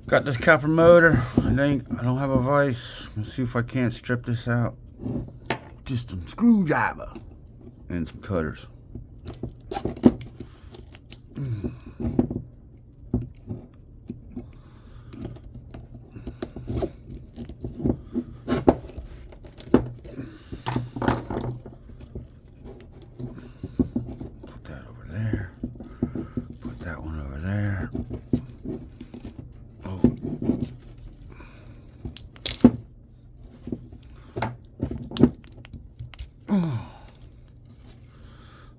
Got this copper motor. I think I don't have a vise. Let's see if I can't strip this out. Just some screwdriver and some cutters. Put that over there. Put that one over there. Oh.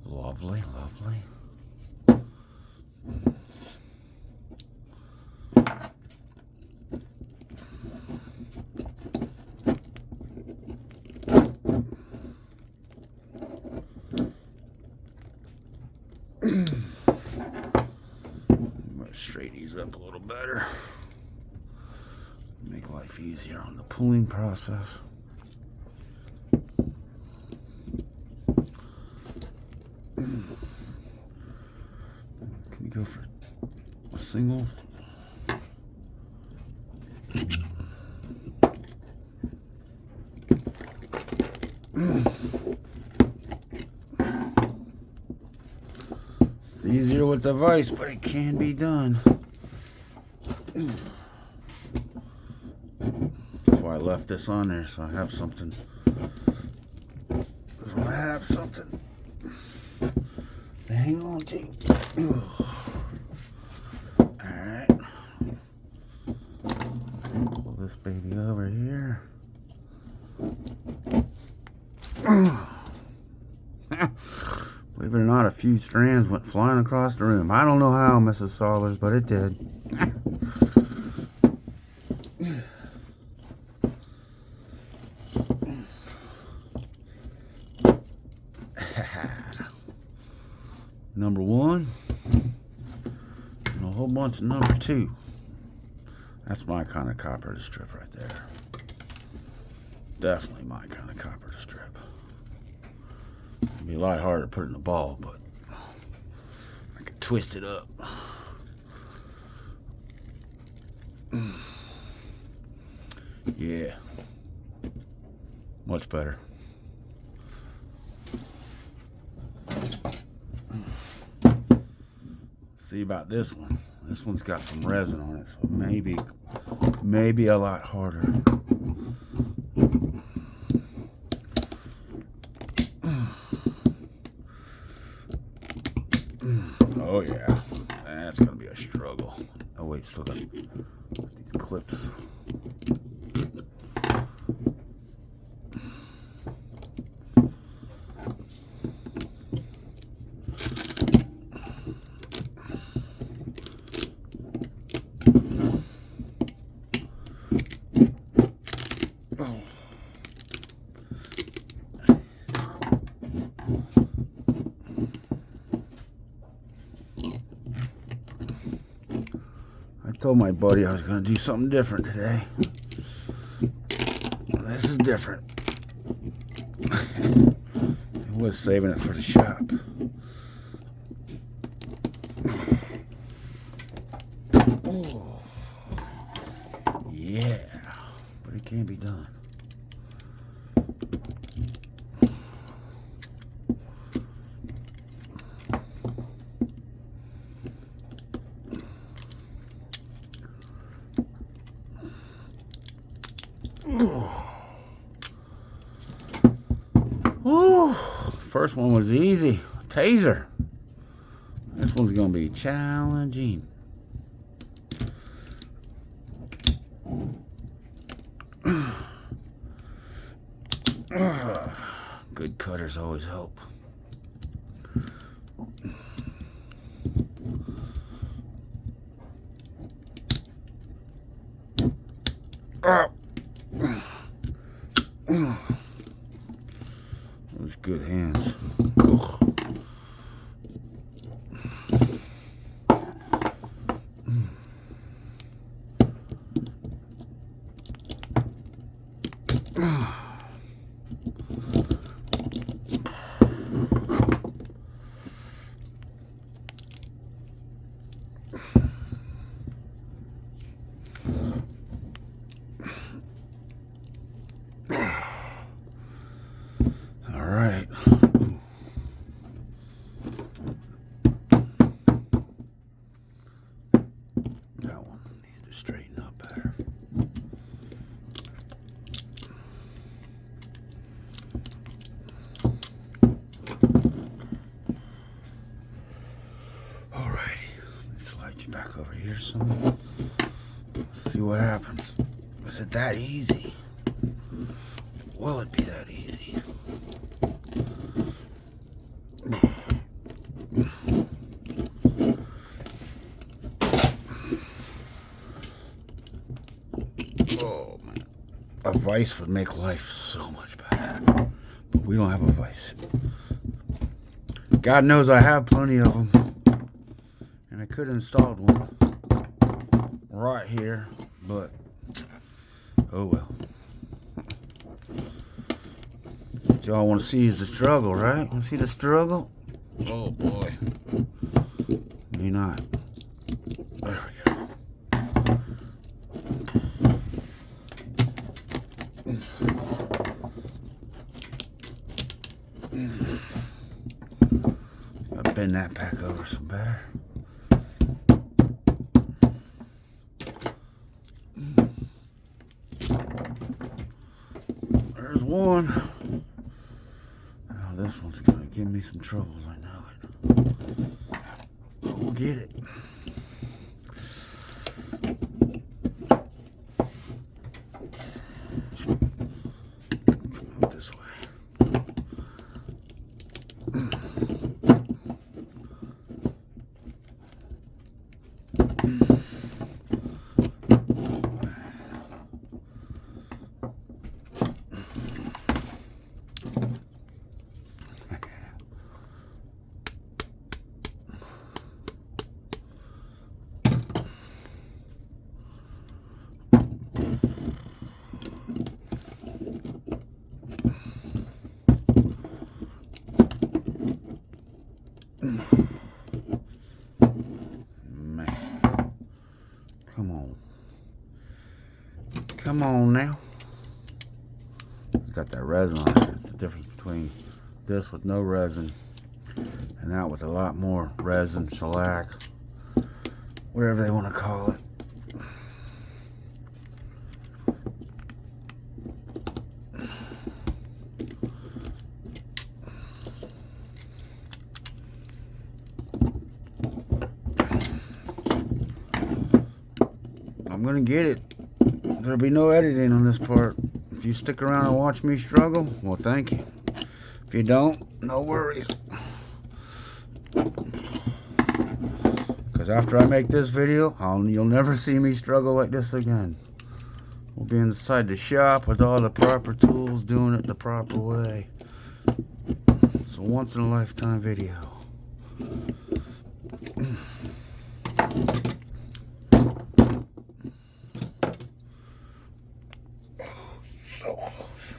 Lovely, lovely. Straighten these up a little better. Make life easier on the pulling process. Can we go for a single? It's easier with the vise, but it can be done. That's why I left this on there, so I have something. So I have something to hang on to. Alright. Pull this baby over here. Believe it or not, a few strands went flying across the room. I don't know how, Mrs. Saulers, but it did. Number one and a whole bunch of number two. That's my kind of copper to strip right there. Definitely my kind of copper to strip. It'd be a lot harder to put it in a ball, but I can twist it up. Yeah, much better. See about this one. This one's got some resin on it, so maybe a lot harder. Oh yeah, that's gonna be a struggle. Oh wait, still got these clips. I told my buddy I was going to do something different today. This is different. I was saving it for the shop. Oh, yeah, but it can be done. Oh, first one was easy. Taser. This one's going to be challenging. Good cutters always help. Those good hands. straighten up better. Alrighty, let's slide you back over here some. Let's see what happens. Is it that easy? Will it be that easy? Oh man, a vise would make life so much better, but we don't have a vise. God knows I have plenty of them, and I could have installed one right here, but oh well. What y'all want to see is the struggle, right? Want to see the struggle? Oh boy. Maybe not. There we go. I'll bend that back over some better. There's one. Now this one's gonna give me some troubles, I know it. But we'll get it. Come out this way. Man, come on. Come on now. It's got that resin on it. It's the difference between this with no resin and that with a lot more resin, shellac, whatever they want to call it. I'm gonna get it. There'll be no editing on this part. If you stick around and watch me struggle, well, thank you. If you don't, no worries. Because after I make this video, you'll never see me struggle like this again. We'll be inside the shop with all the proper tools, doing it the proper way. It's a once in a lifetime video. So close.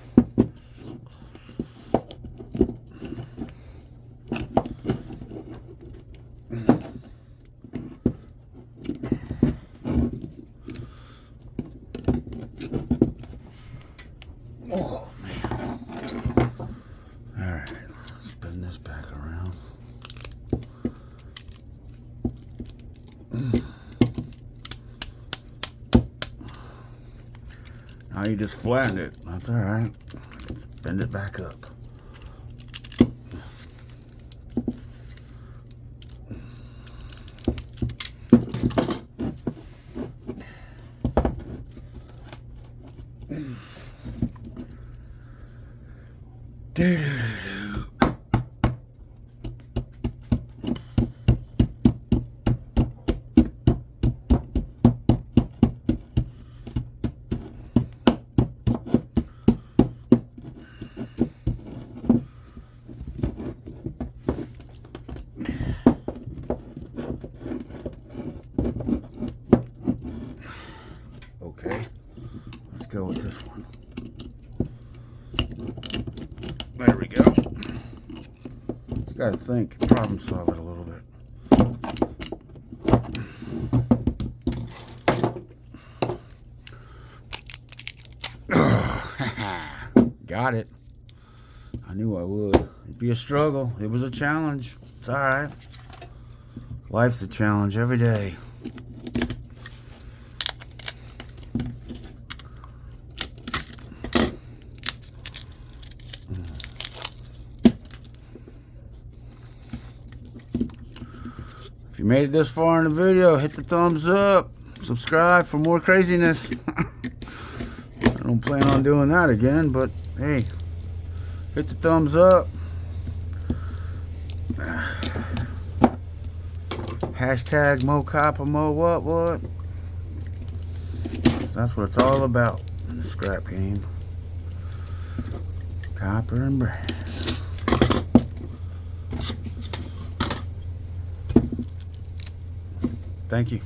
Oh man. Alright, spin this back around. Now you just flatten it. That's alright. Bend it back up. Okay, let's go with this one. There we go. Just gotta think, problem solve it a little bit. Got it. I knew I would. It'd be a struggle. It was a challenge. It's alright. Life's a challenge every day. you made it this far in the video, hit the thumbs up. Subscribe for more craziness. I don't plan on doing that again, but hey, hit the thumbs up. Hashtag Mo Copper Mo what? That's what it's all about in the scrap game. Copper and brass. Thank you.